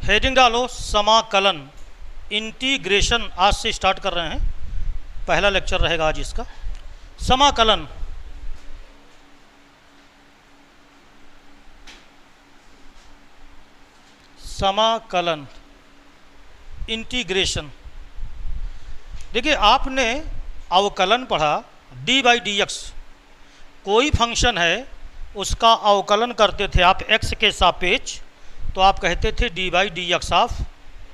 Heading डालो समाकलन integration. आज से स्टार्ट कर रहे हैं, पहला लेक्चर रहेगा आज इसका। समाकलन समाकलन इंटीग्रेशन। देखिए, आपने अवकलन पढ़ा डी बाई डी एक्स। कोई फंक्शन है उसका अवकलन करते थे आप एक्स के सापेक्ष, तो आप कहते थे D by D x of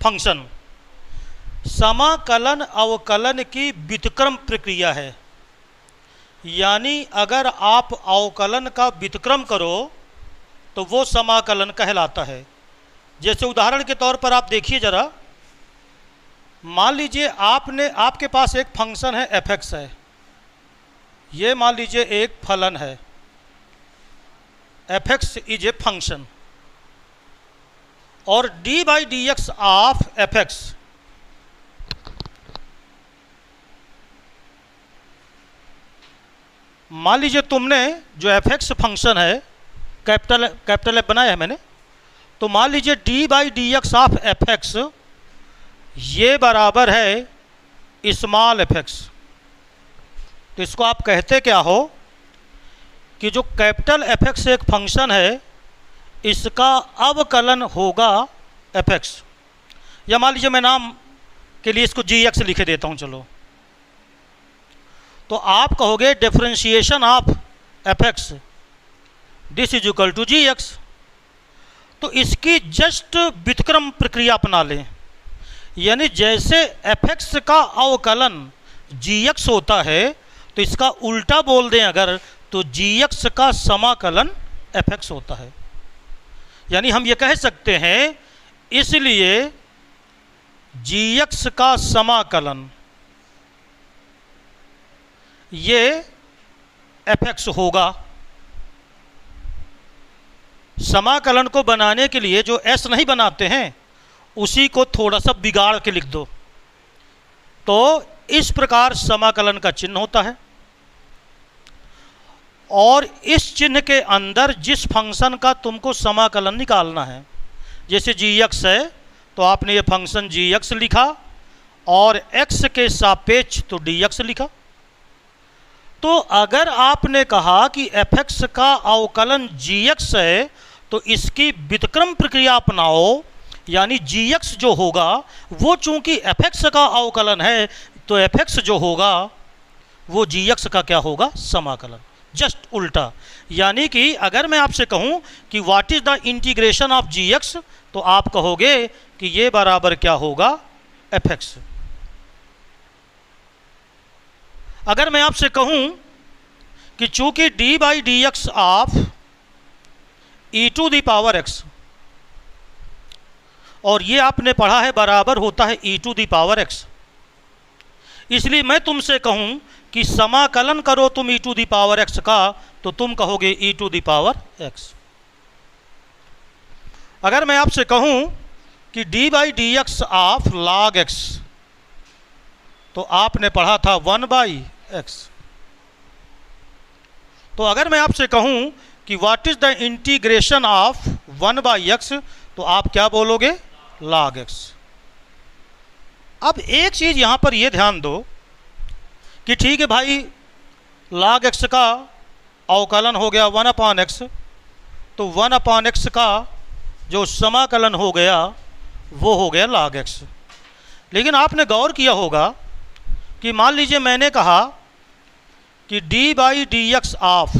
function. समाकलन अवकलन की व्युत्क्रम प्रक्रिया है, यानी अगर आप अवकलन का व्युत्क्रम करो तो वो समाकलन कहलाता है। जैसे उदाहरण के तौर पर आप देखिए जरा, मान लीजिए आपके पास एक फंक्शन है एफ एक्स है, ये मान लीजिए एक फलन है, F X is a function, और D by D x of F X मान लीजिए तुमने जो एफ एक्स फंक्शन है कैपिटल एफ बनाया है मैंने, तो मान लीजिए D by D x of F X ये बराबर है स्मॉल एफ एक्स। तो इसको आप कहते क्या हो कि जो कैपिटल एफ एक्स एक फंक्शन है इसका अवकलन होगा एफ एक्स, या मान लीजिए मैं नाम के लिए इसको जी एक्स लिखे देता हूँ। चलो, तो आप कहोगे differentiation of F x this is equal to g x. तो इसकी जस्ट व्युत्क्रम प्रक्रिया अपना लें, यानी जैसे एफ एक्स का अवकलन जी एक्स होता है तो इसका उल्टा बोल दें अगर, तो जी एक्स का समाकलन एफ एक्स होता है। यानी हम ये कह सकते हैं, इसलिए जी एक्स का समाकलन ये एफ एक्स होगा। समाकलन को बनाने के लिए जो एस नहीं बनाते हैं उसी को थोड़ा सा बिगाड़ के लिख दो, तो इस प्रकार समाकलन का चिन्ह होता है। और इस चिन्ह के अंदर जिस फंक्शन का तुमको समाकलन निकालना है, जैसे जी एक्स है तो आपने ये फंक्शन जी एक्स लिखा और एक्स के सापेक्ष तो डी एक्स लिखा। तो अगर आपने कहा कि एफ एक्स का अवकलन जी एक्स है तो इसकी व्युत्क्रम प्रक्रिया अपनाओ, यानी जी एक्स जो होगा वो चूंकि एफ एक्स का अवकलन है तो एफ एक्स जो होगा वो जी एक्स का क्या होगा, समाकलन। जस्ट उल्टा। यानी कि अगर मैं आपसे कहूं कि what is the integration of g x, तो आप कहोगे कि ये बराबर क्या होगा, एफ एक्स। अगर मैं आपसे कहूं कि चूंकि d by D x of e to the power x, और ये आपने पढ़ा है बराबर होता है e to the power x, इसलिए मैं तुमसे कहूं कि समाकलन करो तुम e to the power x का, तो तुम कहोगे e to the power x. अगर मैं आपसे कहूं कि d by D x of log x, तो आपने पढ़ा था 1 बाई एक्स। तो अगर मैं आपसे कहूं कि what is the integration of 1 by x, तो आप क्या बोलोगे, लॉग एक्स। अब एक चीज यहां पर यह ध्यान दो कि ठीक है भाई, लॉग एक्स का अवकलन हो गया 1 अपॉन एक्स, तो 1 अपॉन एक्स का जो समाकलन हो गया वो हो गया लॉग एक्स। लेकिन आपने गौर किया होगा कि मान लीजिए मैंने कहा कि d by D x of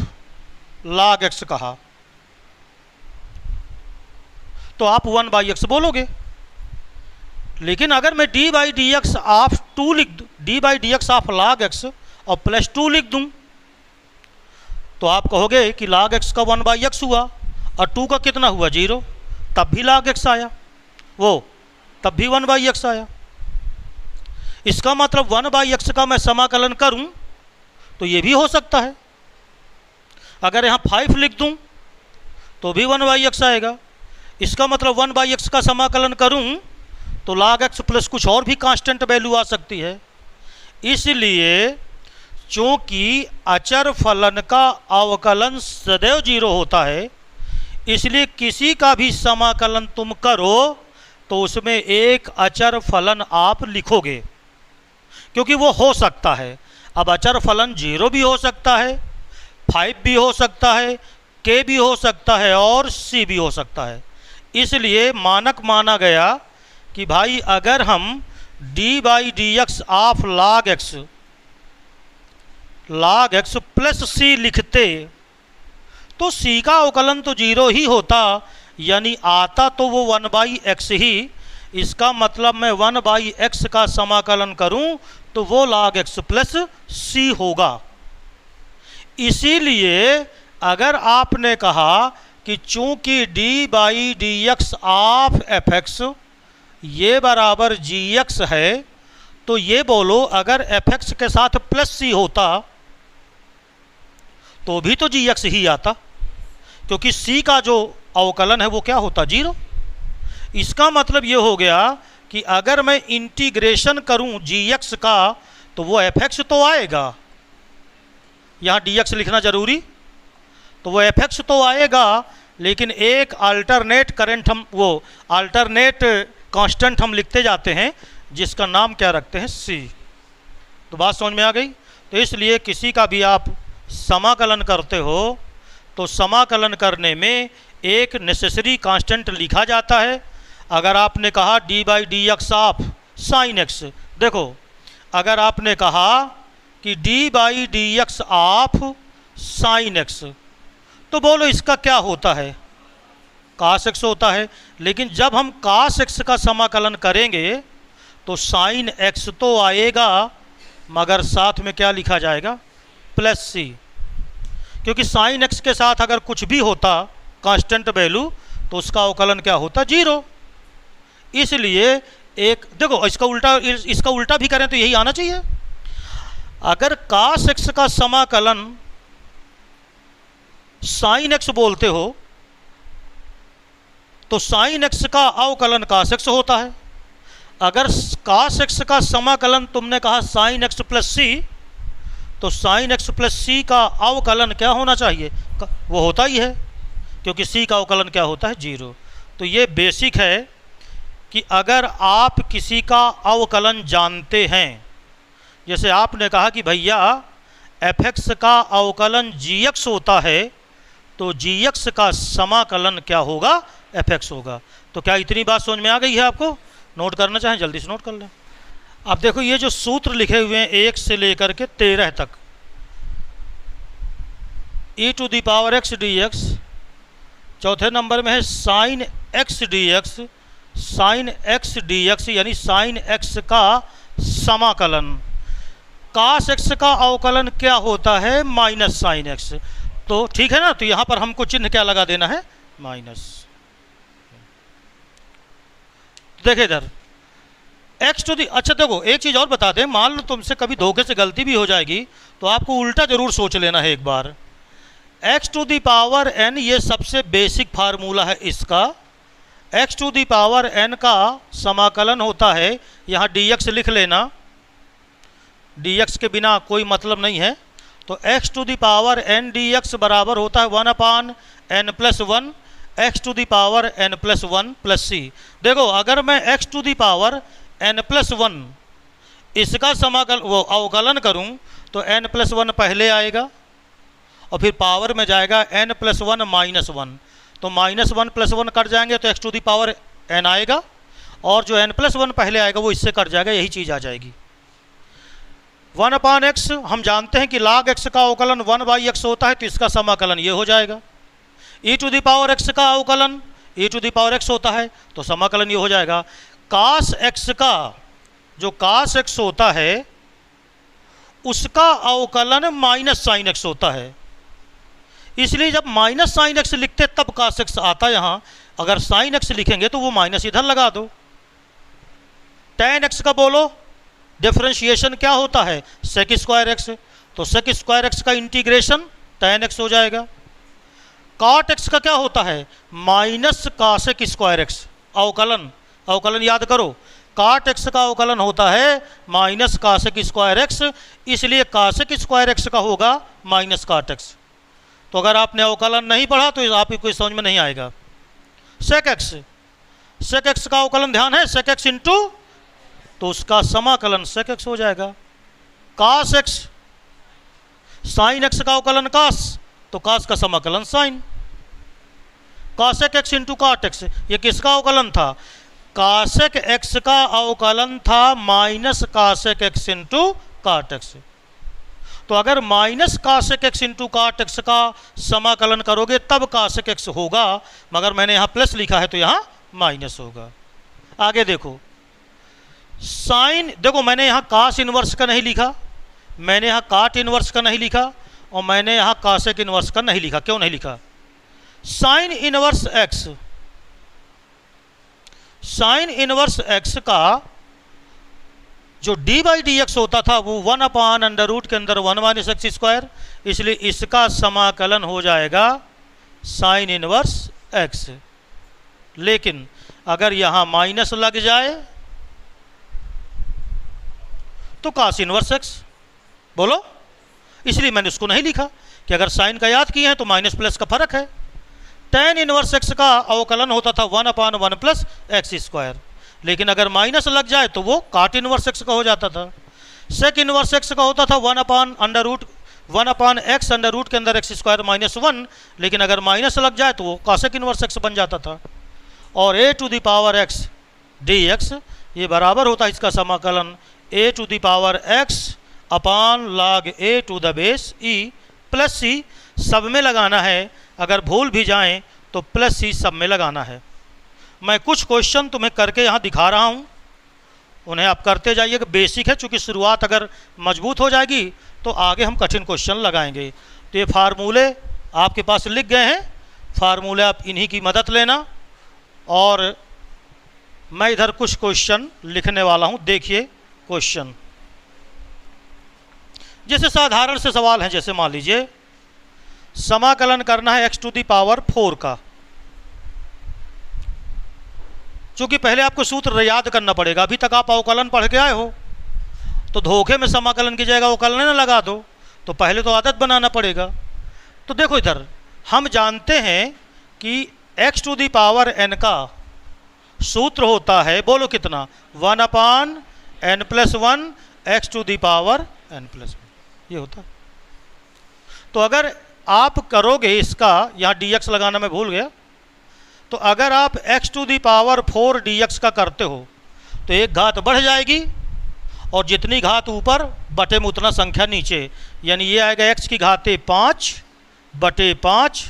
log x कहा, तो आप 1 बाई एक्स बोलोगे। लेकिन अगर मैं D by D x of 2 लिख दूँ, D by D x of log x और प्लस 2 लिख दूँ, तो आप कहोगे कि लॉग एक्स का 1 बाई एक्स हुआ और 2 का कितना हुआ, 0, तब भी लॉग एक्स आया, वो तब भी 1 बाई एक्स आया। इसका मतलब 1 बाई एक्स का मैं समाकलन करूं तो ये भी हो सकता है। अगर यहाँ 5 लिख दूं तो भी 1 बाई एक्स आएगा। इसका मतलब 1 बाई एक्स का समाकलन करूं तो log x प्लस कुछ और भी कांस्टेंट वैल्यू आ सकती है। इसलिए चूंकि अचर फलन का अवकलन सदैव 0 होता है, इसलिए किसी का भी समाकलन तुम करो तो उसमें एक अचर फलन आप लिखोगे, क्योंकि वो हो सकता है। अब अचर फलन 0 भी हो सकता है, 5 भी हो सकता है, k भी हो सकता है और c भी हो सकता है। इसलिए मानक माना गया कि भाई अगर हम d/dx of log x plus c लिखते तो c का अवकलन तो 0 ही होता, यानी आता तो वो 1/x ही। इसका मतलब मैं 1/x का समाकलन करूं तो वो log x प्लस c होगा। इसीलिए अगर आपने कहा कि चूंकि d/dx ऑफ fx ये बराबर gx है, तो ये बोलो अगर fx के साथ प्लस c होता तो भी तो gx ही आता, क्योंकि c का जो अवकलन है वो क्या होता 0। इसका मतलब ये हो गया कि अगर मैं इंटीग्रेशन करूं gx का तो वो fx तो आएगा, यहाँ dx लिखना जरूरी, तो वो fx तो आएगा, लेकिन एक अल्टरनेट करंट हम वो अल्टरनेट कांस्टेंट हम लिखते जाते हैं जिसका नाम क्या रखते हैं c। तो बात समझ में आ गई। तो इसलिए किसी का भी आप समाकलन करते हो तो समाकलन करने में एक नेसेसरी कांस्टेंट लिखा जाता है। अगर आपने कहा d/dx ऑफ साइन x, देखो अगर आपने कहा कि d/dx ऑफ साइन x तो बोलो इसका क्या होता है cos x होता है, लेकिन जब हम cos x का समाकलन करेंगे तो साइन x तो आएगा मगर साथ में क्या लिखा जाएगा प्लस c, क्योंकि साइन x के साथ अगर कुछ भी होता कांस्टेंट वैल्यू तो उसका अवकलन क्या होता 0। इसलिए एक देखो इसका उल्टा भी करें तो यही आना चाहिए। अगर cos x का समाकलन साइन x बोलते हो तो साइन x का अवकलन cos x होता है। अगर cos x का समाकलन तुमने कहा साइन x प्लस c तो साइन x प्लस c का अवकलन क्या होना चाहिए, वो होता ही है, क्योंकि c का अवकलन क्या होता है 0। तो ये बेसिक है कि अगर आप किसी का अवकलन जानते हैं, जैसे आपने कहा कि भैया fx का अवकलन gx होता है तो gx का समाकलन क्या होगा fx होगा। तो क्या इतनी बात समझ में आ गई है आपको? नोट करना चाहें जल्दी से नोट कर लें। अब देखो ये जो सूत्र लिखे हुए हैं 1 से लेकर के 13 तक, e⁻x dx, चौथे नंबर में है sine x dx, sine x dx यानी साइन x का समाकलन, cos x का अवकलन क्या होता है माइनस साइन x। तो ठीक है ना, तो यहाँ पर हमको चिन्ह क्या लगा देना है माइनस। देखिए इधर x टू दी, अच्छा देखो एक चीज़ और बता दें, मान लो तुमसे कभी धोखे से गलती भी हो जाएगी तो आपको उल्टा जरूर सोच लेना है एक बार। x to the power n ये सबसे बेसिक फार्मूला है इसका। x to the power n का समाकलन होता है, यहाँ dx लिख लेना, dx के बिना कोई मतलब नहीं है। तो x to the power n dx बराबर होता है 1/n+1 x to the power n+1 plus c। देखो अगर मैं x to the power n+1 इसका वो अवकलन करूं तो n+1 पहले आएगा और फिर पावर में जाएगा n+1 -1, तो -1 + 1 कट जाएंगे तो x to the power n आएगा, और जो n+1 पहले आएगा वो इससे कट जाएगा, यही चीज़ आ जाएगी। 1/x हम जानते हैं कि log x का अवकलन 1/x होता है, तो इसका समाकलन ये हो जाएगा। e⁻x का अवकलन e⁻x होता है तो समाकलन ये हो जाएगा। cos x का जो cos x होता है उसका अवकलन माइनस साइन x होता है, इसलिए जब माइनस साइन x लिखते तब cos x आता यहाँ, अगर साइन x लिखेंगे तो वो माइनस इधर लगा दो। tan x का बोलो डिफरेंशिएशन क्या होता है sec² x, तो sec² x का इंटीग्रेशन tan x हो जाएगा। cot x का क्या होता है माइनस cosec² x, अवकलन याद करो, cot x का अवकलन होता है माइनस cosec² x, इसलिए cosec² x का होगा माइनस cot x। तो अगर आपने अवकलन नहीं पढ़ा तो आपकी कोई समझ में नहीं आएगा। sec x सेक एक्स का अवकलन ध्यान है, सेक एक्स इंटू, तो उसका समाकलन सेक एक्स हो जाएगा। कास एक्स, साइन एक्स का अवकलन कास, तो कास का समाकलन साइन। कासेक एक्स इंटू काट एक्स, ये किसका अवकलन था? कासेक एक्स का अवकलन था माइनस कासेक एक्स इंटू काट एक्स। तो अगर माइनस कासेक एक्स इंटू काट एक्स का समाकलन करोगे तब कासेक एक्स होगा, मगर मैंने यहाँ प्लस लिखा है तो यहाँ माइनस होगा। आगे देखो, साइन, देखो मैंने यहाँ कास इनवर्स का नहीं लिखा, मैंने यहाँ काट इनवर्स का नहीं लिखा, और मैंने यहाँ कासेक इनवर्स का नहीं लिखा। क्यों नहीं लिखा? Sine inverse x, sine inverse x का जो डी बाई डी एक्स होता था वो 1 अपान अंडर रूट के अंदर 1 माइनस एक्स स्क्वायर, इसलिए इसका समाकलन हो जाएगा साइन इनवर्स एक्स। लेकिन अगर यहाँ माइनस लग जाए तो कास इनवर्स एक्स, बोलो, इसलिए मैंने उसको नहीं लिखा कि अगर साइन का याद किए हैं तो माइनस प्लस का फर्क है। टेन इनवर्स एक्स का अवकलन होता था 1 अपान 1 प्लस एक्स स्क्वायर, लेकिन अगर माइनस लग जाए तो वो काट इनवर्स एक्स का हो जाता था। सेक इनवर्स एक्स का होता था 1 upon under root 1 upon x under root के अंदर एक्स स्क्वायर माइनस 1, लेकिन अगर माइनस लग जाए तो वो कासेक इनवर्स एक्स बन जाता था। और a to the power x d x, ये बराबर होता है इसका समाकलन a to the power x upon log a to the base e plus c, सब में लगाना है, अगर भूल भी जाएं तो प्लस सी सब में लगाना है। मैं कुछ क्वेश्चन तुम्हें करके यहाँ दिखा रहा हूँ, उन्हें आप करते जाइएगा, बेसिक है, चूँकि शुरुआत अगर मजबूत हो जाएगी तो आगे हम कठिन क्वेश्चन लगाएंगे। तो ये फार्मूले आपके पास लिख गए हैं, फार्मूले आप इन्हीं की मदद लेना, और मैं इधर कुछ क्वेश्चन लिखने वाला हूँ। देखिए क्वेश्चन, जैसे साधारण से सवाल हैं, जैसे मान लीजिए समाकलन करना है एक्स टू दी पावर 4 का। चूंकि पहले आपको सूत्र याद करना पड़ेगा, अभी तक आप अवकलन पढ़ के आए हो, तो धोखे में समाकलन की जगह अवकलन न लगा दो, तो पहले तो आदत बनाना पड़ेगा। तो देखो इधर हम जानते हैं कि x to the power n का सूत्र होता है, बोलो कितना, 1 upon n plus 1 x to the power n plus 1, ये होता है। तो अगर आप करोगे इसका, यहाँ डी एक्स लगाना मैं भूल गया, तो अगर आप x to the power 4 dx का करते हो तो एक घात बढ़ जाएगी, और जितनी घात ऊपर बटे में उतना संख्या नीचे, यानी ये आएगा x की घाते 5 बटे 5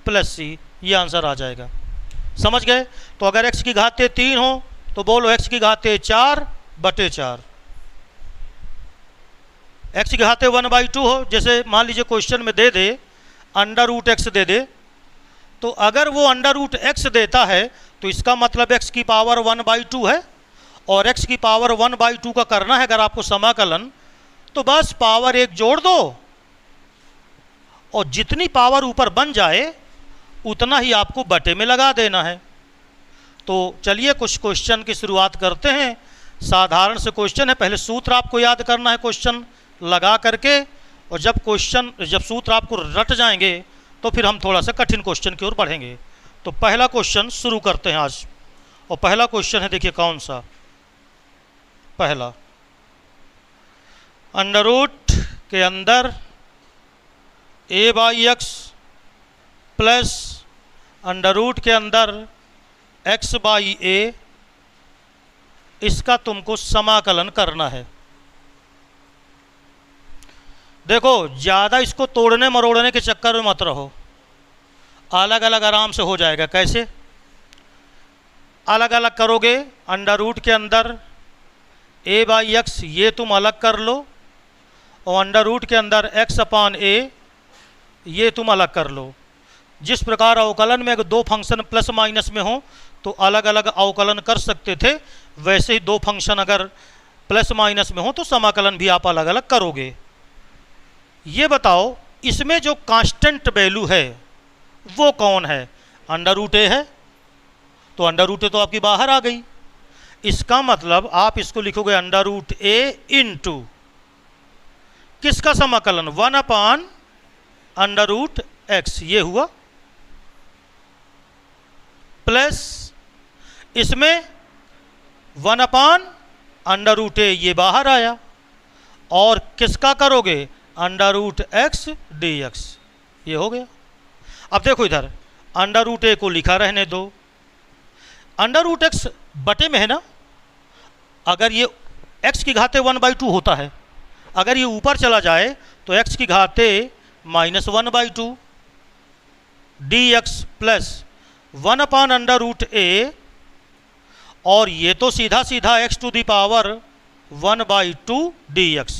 प्लस सी, ये आंसर आ जाएगा। समझ गए? तो अगर x की घाते 3 हो तो बोलो x की घाते 4 बटे 4, x की घाते 1/2 हो, जैसे मान लीजिए क्वेश्चन में दे दे अंडर रूट एक्स दे दे, तो अगर वो अंडर रूट एक्स देता है तो इसका मतलब x की पावर 1/2 है, और x की पावर 1/2 का करना है अगर आपको समाकलन, तो बस पावर 1 जोड़ दो, और जितनी पावर ऊपर बन जाए उतना ही आपको बटे में लगा देना है। तो चलिए कुछ क्वेश्चन की शुरुआत करते हैं। साधारण से क्वेश्चन है, पहले सूत्र आपको याद करना है क्वेश्चन लगा करके, और जब सूत्र आपको रट जाएंगे तो फिर हम थोड़ा सा कठिन क्वेश्चन की ओर बढ़ेंगे। तो पहला क्वेश्चन शुरू करते हैं आज, और पहला क्वेश्चन है, देखिए कौन सा, पहला, अंडर रूट के अंदर a by x plus under root के अंदर x बाई a, इसका तुमको समाकलन करना है। देखो ज़्यादा इसको तोड़ने मरोड़ने के चक्कर में मत रहो, अलग अलग आराम से हो जाएगा। कैसे अलग अलग करोगे? अंडर रूट के अंदर a बाई एक्स ये तुम अलग कर लो, और अंडर रूट के अंदर x अपान a ये तुम अलग कर लो। जिस प्रकार अवकलन में अगर दो फंक्शन प्लस माइनस में हो तो अलग अलग अवकलन कर सकते थे, वैसे ही दो फंक्शन अगर प्लस माइनस में हो तो समाकलन भी आप अलग अलग करोगे। ये बताओ इसमें जो कांस्टेंट वैल्यू है वो कौन है? अंडर रूट ए है, तो अंडर रूट ए तो आपकी बाहर आ गई। इसका मतलब आप इसको लिखोगे अंडर रूट ए इंटू किसका समाकलन? 1 अपान अंडर रूट एक्स, ये हुआ, प्लस इसमें 1/√a ये बाहर आया, और किसका करोगे, √x dx, ये हो गया। अब देखो इधर √a को लिखा रहने दो, √x बटे में है ना, अगर ये x की घाते 1/2 होता है, अगर ये ऊपर चला जाए तो x की घाते -1/2 dx प्लस 1/√a, और ये तो सीधा सीधा x to the power 1/2 dx।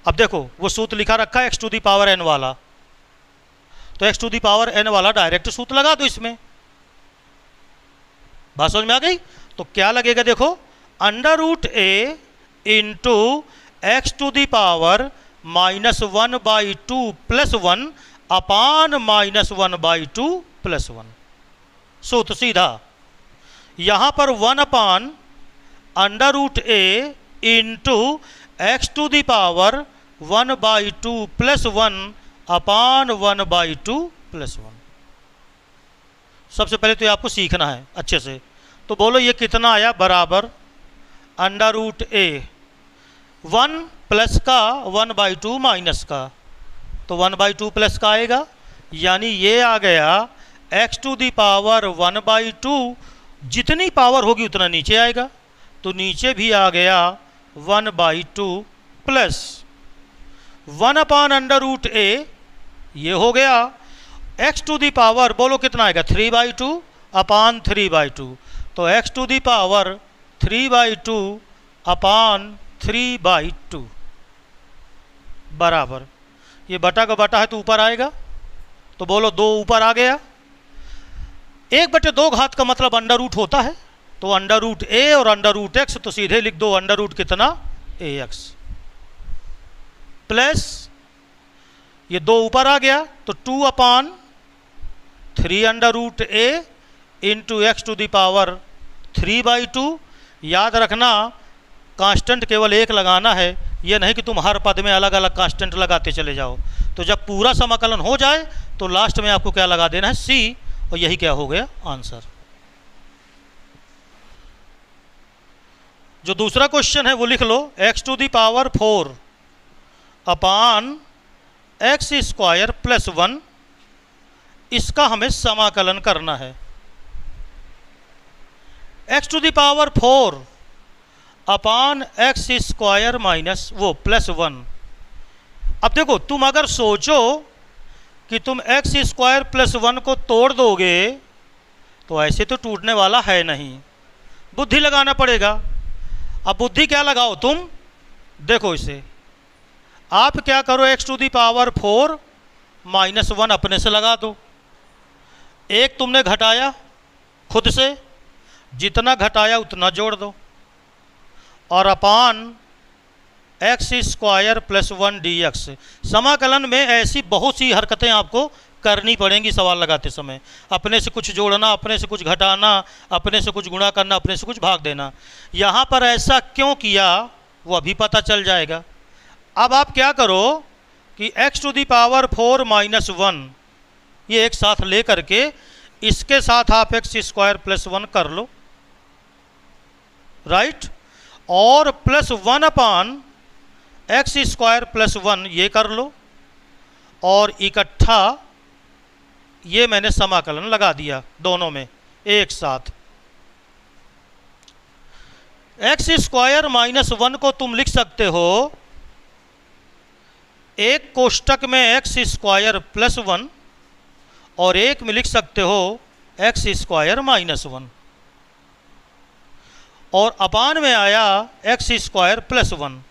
अब देखो वो सूत्र लिखा रखा है x to the power n वाला, तो x to the power n वाला डायरेक्ट सूत्र लगा दो इसमें। बात समझ में आ गई? तो क्या लगेगा, देखो √a into x to the power -1/2 plus 1 upon -1/2 plus 1। सूत्र सीधा, यहाँ पर 1/√a into x to the power 1/2 plus 1 upon 1/2 plus 1। सबसे पहले तो ये आपको सीखना है अच्छे से। तो बोलो ये कितना आया, बराबर √a 1 प्लस का 1/2 माइनस का, तो 1/2 प्लस का आएगा, यानी ये आ गया x टू दी पावर 1/2, जितनी पावर होगी उतना नीचे आएगा, तो नीचे भी आ गया 1/2 प्लस 1/√a, ये हो गया x टू दी पावर, बोलो कितना आएगा, 3/2 अपान 3/2, तो x टू दी पावर 3/2 अपान 3/2 बराबर, ये बटा का बटा है तो ऊपर आएगा, तो बोलो 2 ऊपर आ गया। 1/2 घात का मतलब अंडर रूट होता है, तो √a और √x, तो सीधे लिख दो अंडर रूट कितना, ax, प्लस ये 2 ऊपर आ गया तो 2/3 into x to the power 3/2। याद रखना कांस्टेंट केवल एक लगाना है, ये नहीं कि तुम हर पद में अलग अलग कांस्टेंट लगाते चले जाओ। तो जब पूरा समाकलन हो जाए तो लास्ट में आपको क्या लगा देना है, c, और यही क्या हो गया आंसर। जो दूसरा क्वेश्चन है वो लिख लो, x to the power 4 upon x square plus 1, इसका हमें समाकलन करना है। x to the power 4 upon x square minus वो प्लस 1। अब देखो तुम अगर सोचो कि तुम एक्स स्क्वायर प्लस 1 को तोड़ दोगे तो ऐसे तो टूटने वाला है नहीं, बुद्धि लगाना पड़ेगा। अब बुद्धि क्या लगाओ तुम, देखो इसे आप क्या करो, x to the power 4 minus 1 अपने से लगा दो, एक तुमने घटाया खुद से, जितना घटाया उतना जोड़ दो, और अपान एक्स स्क्वायर प्लस 1 dx। समाकलन में ऐसी बहुत सी हरकतें आपको करनी पड़ेंगी सवाल लगाते समय, अपने से कुछ जोड़ना, अपने से कुछ घटाना, अपने से कुछ गुणा करना, अपने से कुछ भाग देना। यहाँ पर ऐसा क्यों किया वो अभी पता चल जाएगा। अब आप क्या करो कि x to the power 4 minus 1 ये एक साथ ले करके इसके साथ आप एक्स स्क्वायर प्लस 1 कर लो, राइट, और plus 1 upon x square plus 1 ये कर लो, और इकट्ठा ये मैंने समाकलन लगा दिया दोनों में एक साथ। एक्स स्क्वायर माइनस 1 को तुम लिख सकते हो एक कोष्टक में एक्स स्क्वायर प्लस 1 और एक में लिख सकते हो एक्स स्क्वायर माइनस 1, और अपान में आया एक्स स्क्वायर प्लस 1,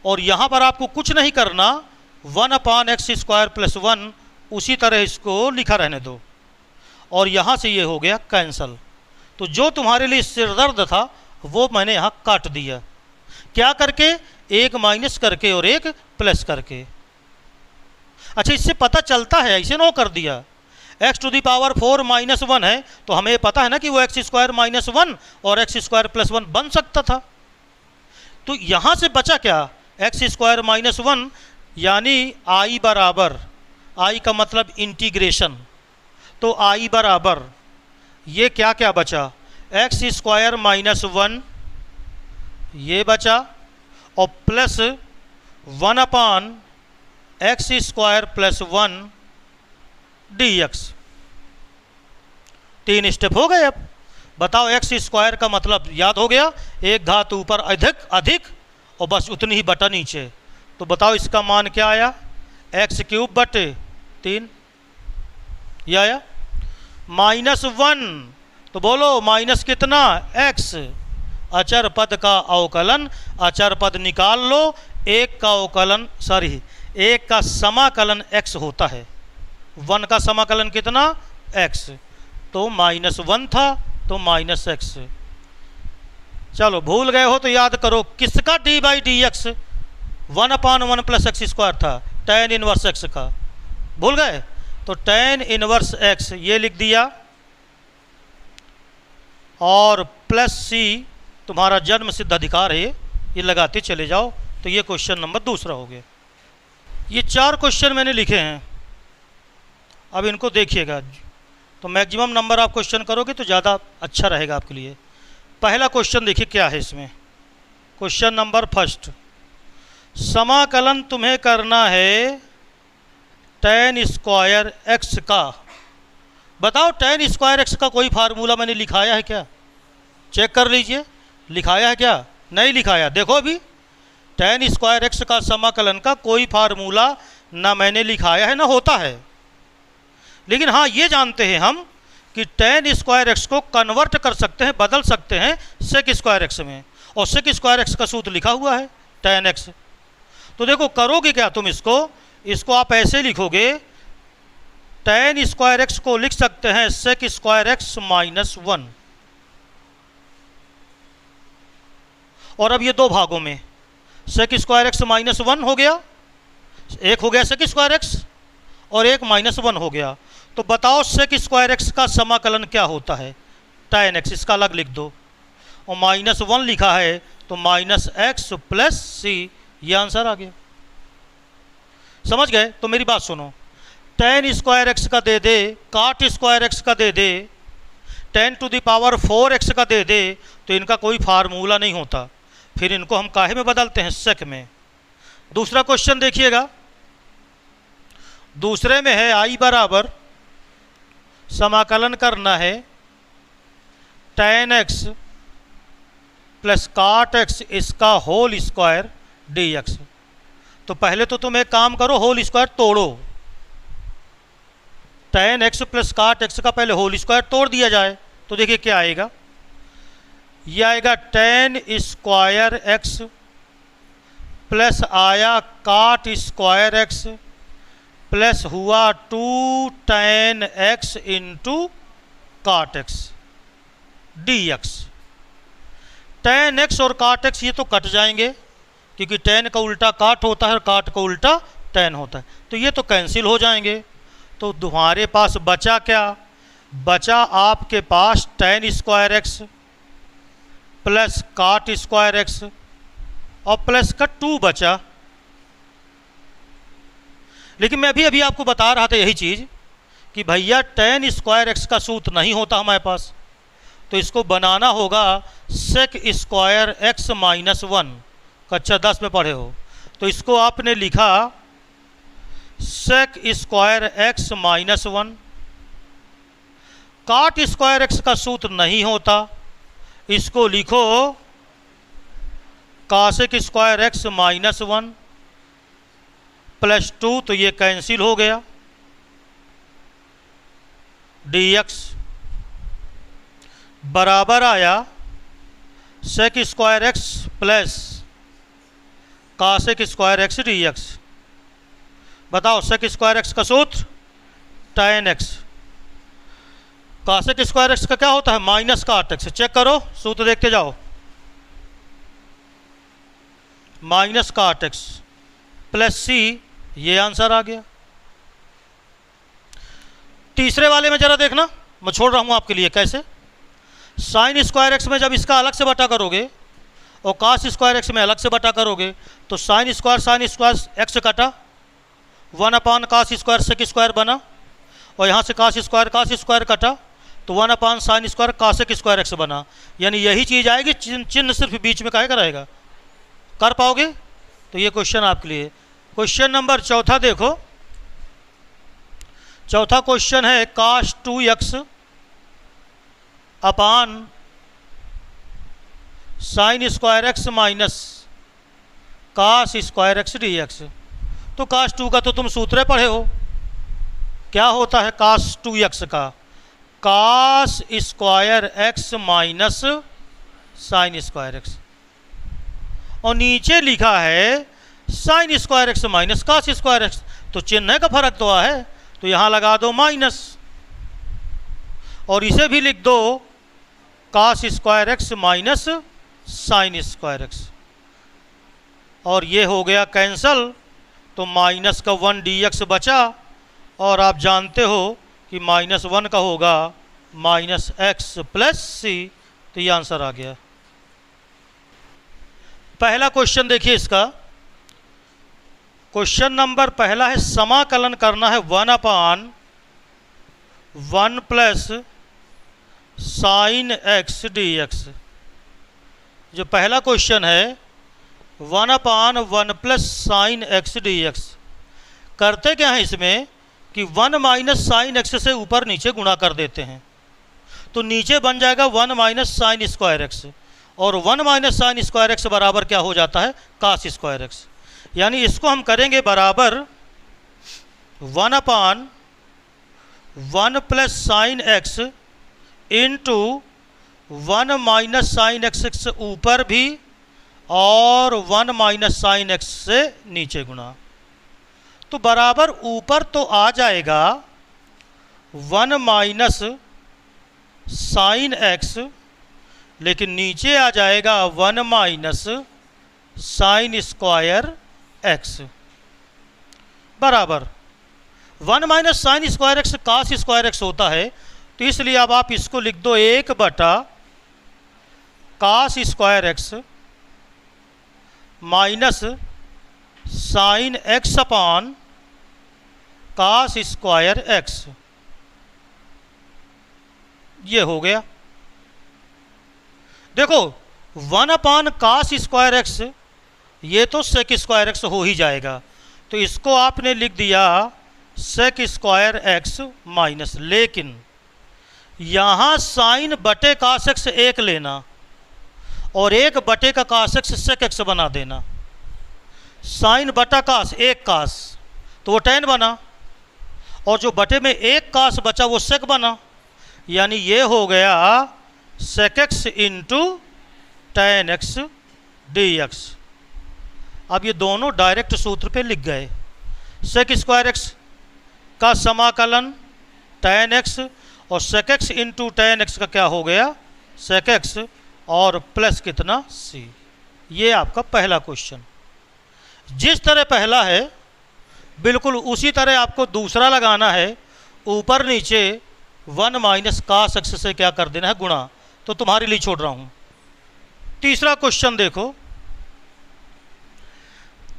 और यहाँ पर आपको कुछ नहीं करना, 1 अपान एक्स स्क्वायर प्लस 1 उसी तरह इसको लिखा रहने दो, और यहाँ से ये हो गया कैंसल। तो जो तुम्हारे लिए सिरदर्द था वो मैंने यहाँ काट दिया, क्या करके, एक माइनस करके और एक प्लस करके। अच्छा इससे पता चलता है, ऐसे नो कर दिया, x to the power 4 minus 1 है तो हमें पता है ना कि वो एक्स स्क्वायर माइनस 1 और एक्स स्क्वायर प्लस 1 बन सकता था। तो यहाँ से बचा क्या, एक्स स्क्वायर माइनस 1, यानी आई बराबर, आई का मतलब इंटीग्रेशन, तो आई बराबर ये क्या क्या बचा, एक्स स्क्वायर माइनस 1 ये बचा, और plus 1 upon x square plus 1 dx। 3 step हो गए। अब बताओ एक्स स्क्वायर का मतलब याद हो गया, एक घात ऊपर अधिक अधिक और बस उतनी ही बटा नीचे। तो बताओ इसका मान क्या आया, एक्स क्यूब बटे 3 ये आया। -1 तो बोलो माइनस कितना, एक्स। अचर पद का अवकलन, अचर पद निकाल लो, एक का अवकलन एक का समाकलन x होता है। 1 का समाकलन कितना, x। तो -1 था तो -x। चलो भूल गए हो तो याद करो, किसका d by D x 1/1 plus x square था, tan इनवर्स x का। भूल गए तो tan इनवर्स x ये लिख दिया, और प्लस c तुम्हारा जन्म सिद्ध अधिकार है, ये लगाते चले जाओ। तो ये क्वेश्चन नंबर दूसरा हो गया। ये 4 क्वेश्चन मैंने लिखे हैं, अब इनको देखिएगा। तो मैक्सिमम नंबर आप क्वेश्चन करोगे तो ज़्यादा अच्छा रहेगा आपके लिए। पहला क्वेश्चन देखिए क्या है इसमें। क्वेश्चन नंबर फर्स्ट, समाकलन तुम्हें करना है tan स्क्वायर एक्स का। बताओ tan स्क्वायर एक्स का कोई फार्मूला मैंने लिखाया है क्या, चेक कर लीजिए, लिखाया है क्या, नहीं लिखाया। देखो अभी tan स्क्वायर एक्स का समाकलन का कोई फार्मूला ना मैंने लिखाया है ना होता है। लेकिन हाँ ये जानते हैं हम कि tan स्क्वायर एक्स को कन्वर्ट कर सकते हैं, बदल सकते हैं sec स्क्वायर एक्स में, और sec स्क्वायर एक्स का सूत्र लिखा हुआ है tan x। तो देखो करोगे क्या तुम, इसको आप ऐसे लिखोगे, tan स्क्वायर एक्स को लिख सकते हैं sec स्क्वायर एक्स -1। और अब ये दो भागों में sec स्क्वायर एक्स -1 हो गया, एक हो गया sec स्क्वायर एक्स और एक -1 हो गया। तो बताओ sec स्क्वायर एक्स का समाकलन क्या होता है, tan x, इसका अलग लिख दो, और -1 लिखा है तो -x प्लस c, ये आंसर आ गया। समझ गए। तो मेरी बात सुनो, tan स्क्वायर एक्स का दे दे, cot स्क्वायर एक्स का दे दे, 10⁴x का दे दे, तो इनका कोई फार्मूला नहीं होता, फिर इनको हम काहे में बदलते हैं, sec में। दूसरा क्वेश्चन देखिएगा, दूसरे में है i बराबर समाकलन करना है tan x plus cot x इसका होल स्क्वायर dx। तो पहले तो तुम एक काम करो, होल स्क्वायर तोड़ो, tan x plus cot x का पहले होल स्क्वायर तोड़ दिया जाए। तो देखिए क्या आएगा, ये आएगा tan स्क्वायर x प्लस आया cot स्क्वायर x प्लस हुआ 2 tan x into cot x dx। tan x और cot x ये तो कट जाएंगे, क्योंकि tan का उल्टा cot होता है और cot का उल्टा tan होता है, तो ये तो कैंसिल हो जाएंगे। तो तुम्हारे पास बचा क्या, बचा आपके पास tan square x plus cot square x और प्लस का 2 बचा। लेकिन मैं अभी आपको बता रहा था यही चीज़ कि भैया tan स्क्वायर एक्स का सूत्र नहीं होता हमारे पास, तो इसको बनाना होगा sec स्क्वायर एक्स -1। कक्षा 10 में पढ़े हो, तो इसको आपने लिखा sec square x -1। cot square x का सूत्र नहीं होता, इसको लिखो cosec स्क्वायर एक्स -1 प्लस 2, तो ये कैंसिल हो गया, dx बराबर आया sec square x plus cosec square x dx। बताओ sec स्क्वायर एक्स का सूत्र tan x, cosec square x का क्या होता है, माइनस cot x। चेक करो, सूत्र देखते जाओ, minus cot x plus c, ये आंसर आ गया। तीसरे वाले में जरा देखना, मैं छोड़ रहा हूं आपके लिए कैसे। साइन स्क्वायर एक्स में जब इसका अलग से बटा करोगे और कास स्क्वायर एक्स में अलग से बटा करोगे, तो साइन स्क्वायर एक्स कटा, 1/cos स्क्वायर सेक स्क्वायर बना, और यहाँ से कास स्क्वायर कटा, तो 1/sin² cos² x बना, यानी यही चीज़ आएगी, चिन्ह सिर्फ बीच में काहे का रहेगा। कर पाओगे? तो ये क्वेश्चन आपके लिए। क्वेश्चन नंबर चौथा देखो, चौथा क्वेश्चन है cos 2x अपान sin² x minus cos² x dx। तो cos 2 का तो तुम सूत्र पढ़े हो, क्या होता है cos 2x का, cos² x minus sin² x, और नीचे लिखा है sin² x minus cos² x, तो चिन्ह का फर्क तो है, तो यहाँ लगा दो माइनस, और इसे भी लिख दो cos² x minus sin² x, और ये हो गया कैंसल, तो माइनस का 1 dx बचा, और आप जानते हो कि -1 का होगा -x प्लस c, तो ये आंसर आ गया। पहला क्वेश्चन देखिए इसका, क्वेश्चन नंबर पहला है समाकलन करना है 1/1 प्लस sin x dx। जो पहला क्वेश्चन है 1/1 प्लस sin x dx, करते क्या है इसमें कि 1 माइनस साइन एक्स से ऊपर नीचे गुणा कर देते हैं, तो नीचे बन जाएगा 1 माइनस sin² x, और 1 माइनस sin² x बराबर क्या हो जाता है cos² x, यानी इसको हम करेंगे बराबर 1/1 plus sin x into 1 minus sin x से ऊपर भी और 1 माइनस sin x से नीचे गुणा, तो बराबर ऊपर तो आ जाएगा 1 माइनस sin x, लेकिन नीचे आ जाएगा 1 माइनस sin² x बराबर 1 minus sin² x cos² x होता है, तो इसलिए अब आप इसको लिख दो 1/cos² x minus sin x अपान cos² x, ये हो गया। देखो 1/cos² x ये तो sec² x हो ही जाएगा, तो इसको आपने लिख दिया sec² x माइनस, लेकिन यहाँ साइन बटे cos x एक लेना और 1 का cos x sec x बना देना, साइन बटा cos एक cos तो वो tan बना, और जो बटे में एक cos बचा वो sec बना, यानी ये हो गया sec x into tan x dx। अब ये दोनों डायरेक्ट सूत्र पे लिख गए, sec² x का समाकलन tan x और sec x into tan x का क्या हो गया sec x और प्लस कितना c। ये आपका पहला क्वेश्चन। जिस तरह पहला है बिल्कुल उसी तरह आपको दूसरा लगाना है, ऊपर नीचे 1 माइनस cos x से क्या कर देना है गुणा, तो तुम्हारे लिए छोड़ रहा हूँ। तीसरा क्वेश्चन देखो,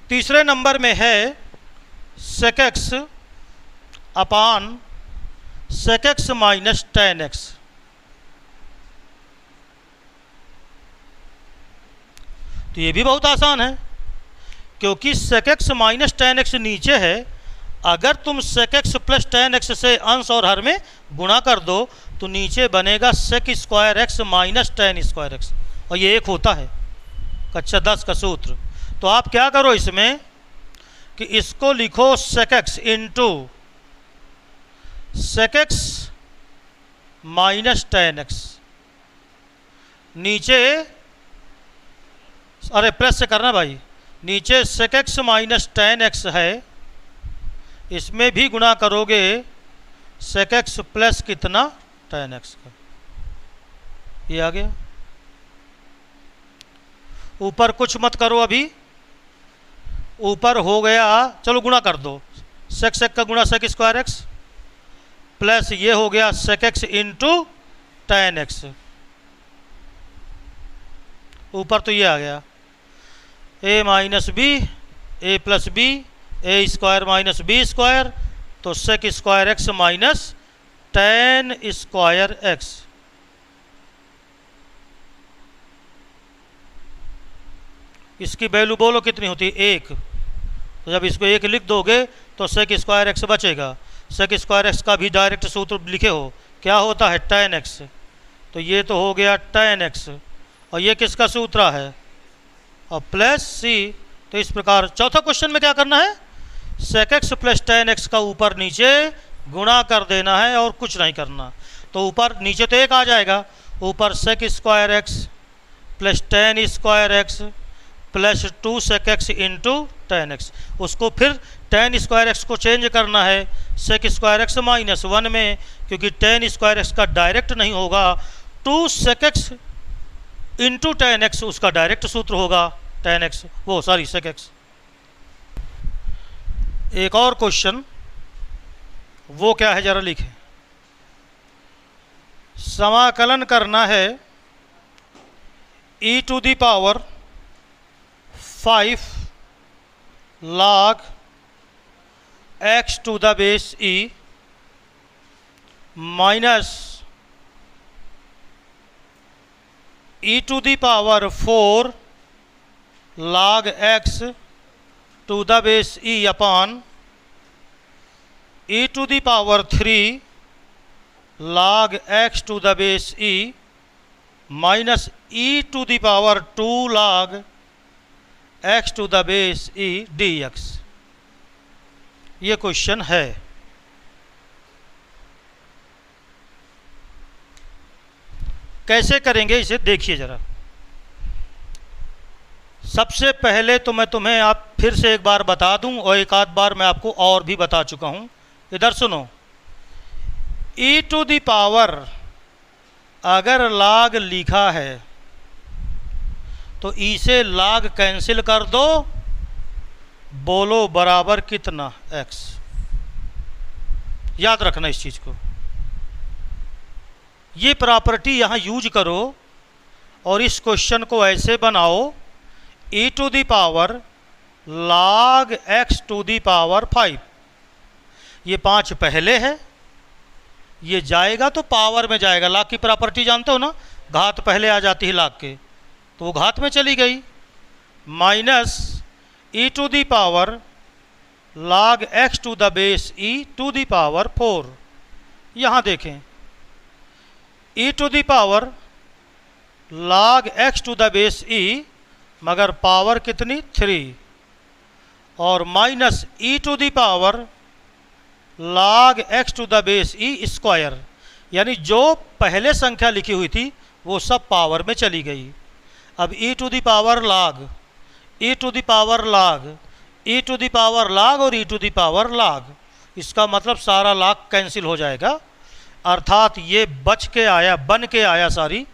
तीसरे नंबर में है sec x अपान sec x minus tan x। तो ये भी बहुत आसान है, क्योंकि sec x minus tan x नीचे है, अगर तुम sec x plus tan x से अंश और हर में गुणा कर दो तो नीचे बनेगा sec² x minus tan² x, और ये एक होता है कक्षा 10 का सूत्र। तो आप क्या करो इसमें कि इसको लिखो sec x into sec x minus tan x, नीचे अरे प्लस से करना भाई, नीचे sec x minus tan x है, इसमें भी गुणा करोगे sec x प्लस कितना tan x का, ये आ गया। ऊपर कुछ मत करो अभी, ऊपर हो गया, चलो गुणा कर दो, sec का गुणा sec² x प्लस ये हो गया sec x into tan x, ऊपर तो ये आ गया a minus b a plus b a² minus b², तो sec² x minus tan square x. इसकी वैल्यू बोलो कितनी होती है, 1। तो जब इसको 1 लिख दोगे तो सेक स्क्वायर एक्स बचेगा। सेक स्क्वायर एक्स का भी डायरेक्ट सूत्र लिखे हो, क्या होता है, tan एक्स। तो ये तो हो गया tan एक्स, और ये किसका सूत्र है, और प्लस सी। तो इस प्रकार चौथा क्वेश्चन में क्या करना है, sec x plus tan x का ऊपर नीचे गुणा कर देना है और कुछ नहीं करना। तो ऊपर नीचे तो 1 आ जाएगा, ऊपर sec square x plus tan square x plus 2 sec x into tan x. उसको फिर tan स्क्वायर एक्स को चेंज करना है सेक स्क्वायर एक्स माइनस 1 में, क्योंकि tan स्क्वायर एक्स का डायरेक्ट नहीं होगा। 2 sec x into tan x उसका डायरेक्ट सूत्र होगा, tan एक्स वो सॉरी सेक एक्स। एक और क्वेश्चन, वो क्या है जरा लिखें। समाकलन करना है e to the power 5 log x to the base e माइनस e to the power 4 log x to the base e upon e to the power 3 log x to the base e माइनस e to the power 2 log x to the base e dx। ये question है। कैसे करेंगे इसे देखिए जरा। सबसे पहले तो मैं तुम्हें आप फिर से एक बार बता दूं, और एक आध बार मैं आपको और भी बता चुका हूं। इधर सुनो, e टू दी पावर अगर log लिखा है तो e से log कैंसिल कर दो, बोलो बराबर कितना, x। याद रखना इस चीज को, ये प्रॉपर्टी यहां यूज करो और इस क्वेश्चन को ऐसे बनाओ, e to the power log x to the power 5। ये 5 पहले है, ये जाएगा तो पावर में जाएगा। log की प्रॉपर्टी जानते हो ना, घात पहले आ जाती है log के, तो वो घात में चली गई। Minus e to the power log x to the base e to the power 4। यहाँ देखें, e to the power log x to the base e, मगर पावर कितनी, 3, और minus e to the power log x to the base e square. यानी जो पहले संख्या लिखी हुई थी वो सब पावर में चली गई। अब e to the power log, e to the power log, e to the power log और e to the power log, इसका मतलब सारा log कैंसिल हो जाएगा। अर्थात ये बच के आया, बन के आया सारी,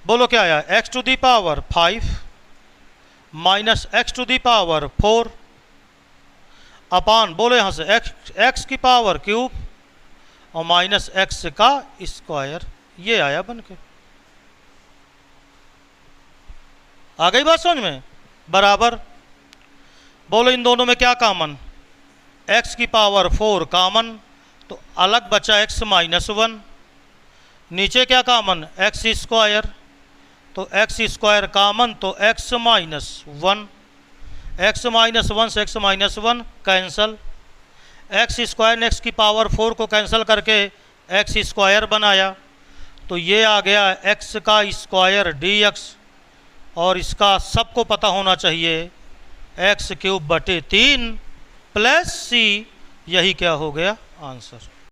बोलो क्या आया, x to the power 5 minus x to the power 4 upon, बोलो यहाँ से x की पावर क्यूब और माइनस x का स्क्वायर। ये आया बन के। आ गई बात समझ में, बराबर। बोलो इन दोनों में क्या कॉमन, x की पावर 4 कॉमन, तो अलग बचा x माइनस 1। नीचे क्या कॉमन, x स्क्वायर, तो x स्क्वायर कॉमन, तो x माइनस 1। x माइनस 1 से x minus 1 cancel. x square ने x की पावर 4 को कैंसिल करके x स्क्वायर बनाया, तो ये आ गया x का स्क्वायर dx, और इसका सबको पता होना चाहिए x³ बटे 3 प्लस c। यही क्या हो गया आंसर।